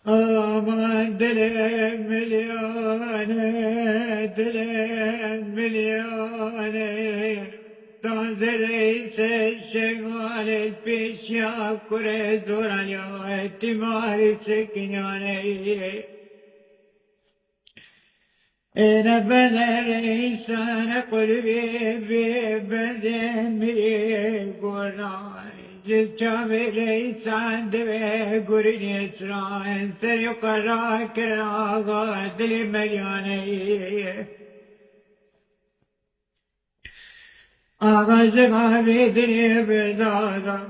Aman dilim milyane, dilim milyane. Tazereyse şegali piş ya kure duran ya timari çekinyane. Ene beler insana kulbi bi bezemi guray. Cavere insan deve gurini esran ser yukara kiraga dili meryane. Ağacı mavidini bedada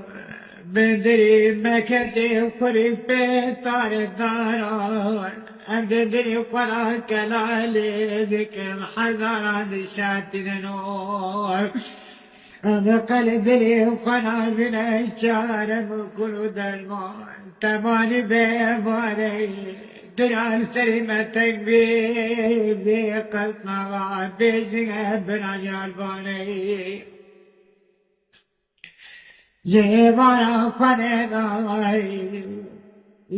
bedri mekedi kurip tare darar emdedri kara kelali dikim hazaran dişatine nur أنا قلبي وقنع من الشارم وكل درمان تماني بيباري درع سلمتك بي قصنا وعبيجي بنا جالباني جيبانا قنعي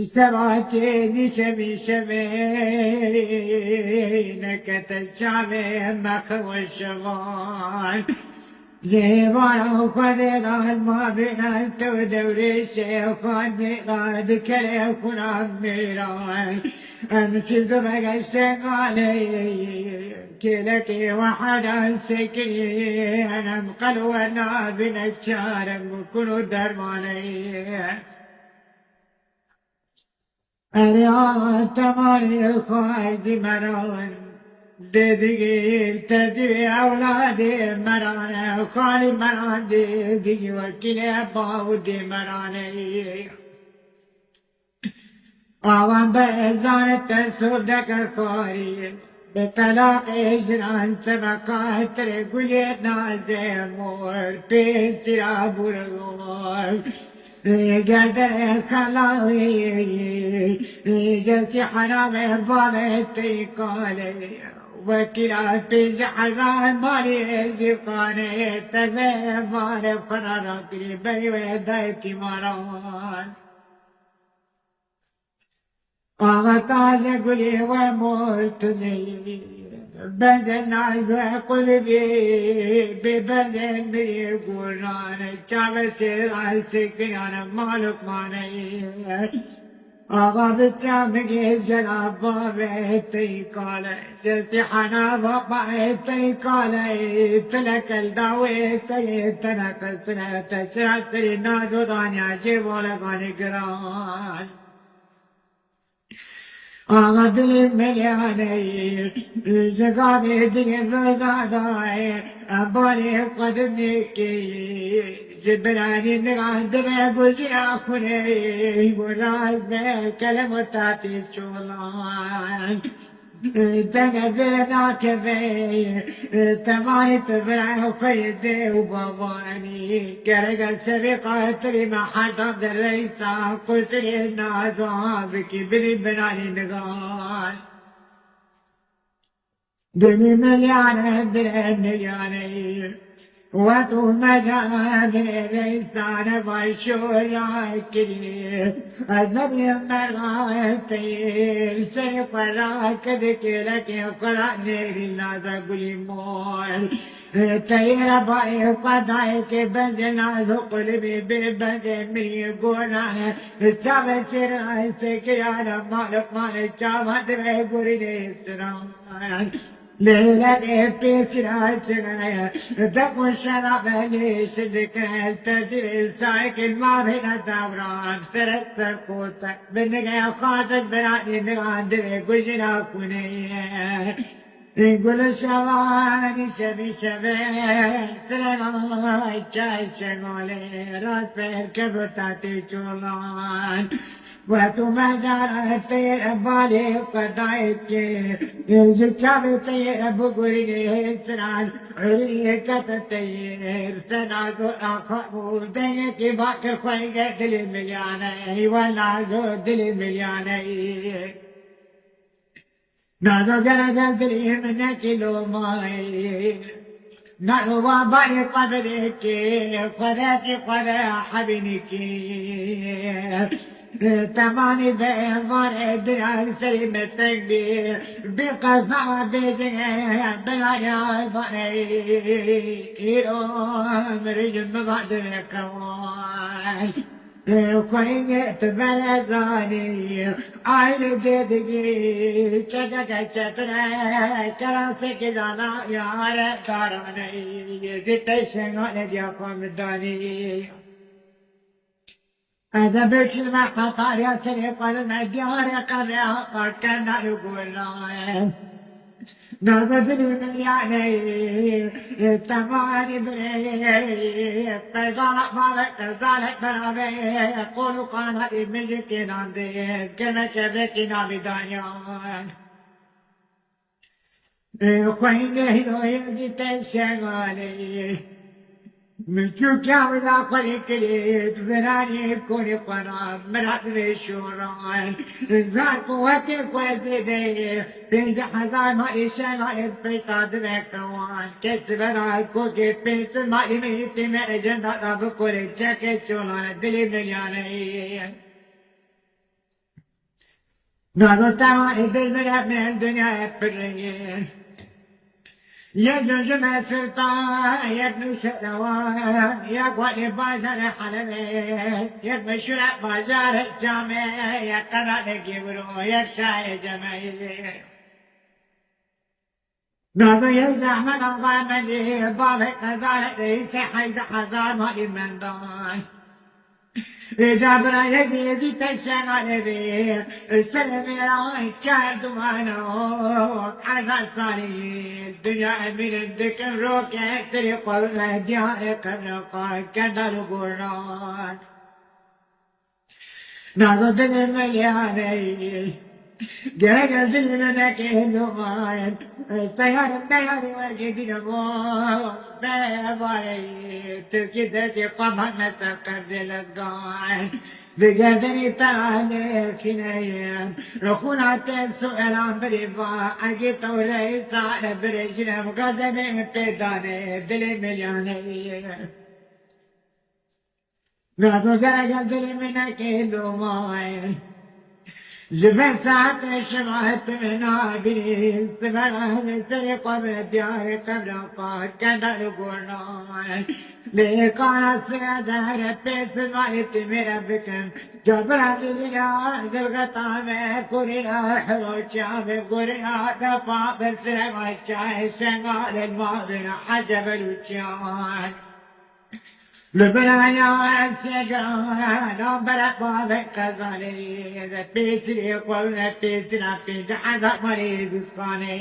سبعتي نشمي شمي نكت الشعبي مخو الشغال زيبانا وقدر ما بنا تودوري شيخان نقاد كليكون عميران أمسي دمك الشغالي كلكي وحدا سكري أنا مقلونا بنا الشارم وكونو درماني أريان تماري خارج مران ديدي تدري أولادي مرانة وخالي مراني دي وكلي باودي مراني أوان بإزانة تسودك الخاري بطلاق إجران سبقات رقليت نازمور بيسرا برغور قدر خلاوي جلتي حرام بابتي قالي وكلا تيج حزان مالي زفاني تبي مار فرارتي بيوي دايتي ماران أغتاز قولي وموتني بدلنا قلبي ببدل بيقولان الشابسير عالسكين أنا مالك ماني آغا بچامگیز جناب بابه تیکاله جستی حنا بابه تیکاله تلک الداوه تلی تنکل تنکل چرا تری نازو دانیا جیبولگانی گران آغا دلی ملیانه زگابه دلی بردادای بالی قدمی کی زبراني نغادر بجرا خوني وراز كلمتاتي شولان تنبينا كبي تماني تبرع قيدي وباباني كرقا سبقات لما حدا دريسا قسري النازابك بني بناني نغان دني مليانة دري مليانة وتو مجال الإنسان بشورا كلي النبي مراتي سيقرا كذكرك قراني لله قولي مول تيرا باي قدايك بجنا قلبي ببدمي قونا تشاف سيرا سكيانا مالك مالك تشاف هدري قولي نسران ليلة بيسرا شنايا دقو شراب ليش ذكر تدري سايكل ما بين الدوران سرت كوتا بنجا خاطر براني نغادر كوجنا كونية يقول شواني شبي شبي سلام شاي شغالي راس بير كبتاتي شولان وتو مزار تير بالي قدايك يزكاب تير بقولي سران علي كتير سنازو أخو ديك باك خويك دل مليانة ولا زو دل مليانة نازو جرجر دل منك لو ماي نارو باي قبلك قداك قدا حبيبك تماني بيضار الدنيا سليمة تقدي بقصة بيجي بلايا بني يروم رجم بعد الكوان كوين تبلغاني عين ديدي تجاك تترى كراسك دانا يا داراني زيتشن على دياكم داني هذا بيت ما قطار يا سلي قال ما ديار قرية قركن نقول نبذل من يعني تماني بري تزالك مالك تزالك برابي يقولوا كان هذه مجتين عندي كما شبكنا بدانيان وين هيرو يزيد الشغالي من شو كاوي ذا قليك لي تبراني كوني قنا مرات الشوران زار قوتي قوتي دي بيج حزار ما إشان بيتا دمكوان كسبنا الكوكي بيت ما يميت مرجن هذا بكل جاكيت شولان دلي ملياني نادو تاواني بالمرات من الدنيا بريين يا جماعة سلطان يا ابن شلوان يا قولي بازار حلبي يا ابن شلع بازار الجامع يا قرار كبرو يا شاي جمعي نادو يا زحمة الغاملي بابك نزال رئيس حيد حزار مالي من دان جابنا يجي تشغل بي السلم راي كان دمانو حزن صاري الدنيا من الذكر روكي تريق الرجال كنقا كدر قران نادو دل ملياني جاء زلنا كيلوان الطيار ورقي دينمو باباري تكيدتي قمر نسكر زلقان بجردني تعالي كنايان رخونا تسؤال عن بريفا أجيب تولي سعر برجنا مقازمين بيداني دلي ملياني نادو جاء دلي من كيلوان جبت ساعة الشمعة من عبري سمعنا سرقة من ديار قبل كان القرآن لقاء السيادة ربيت المعيط من ربكم جبرا لليا ذلقة كورينا حروج عام كورينا دفع بالسلام الشاي شغال الماضي حجب الوجان لبنا يا سجان برق بابك كزالي بيسري قولنا بيتنا بيجحد مريض فاني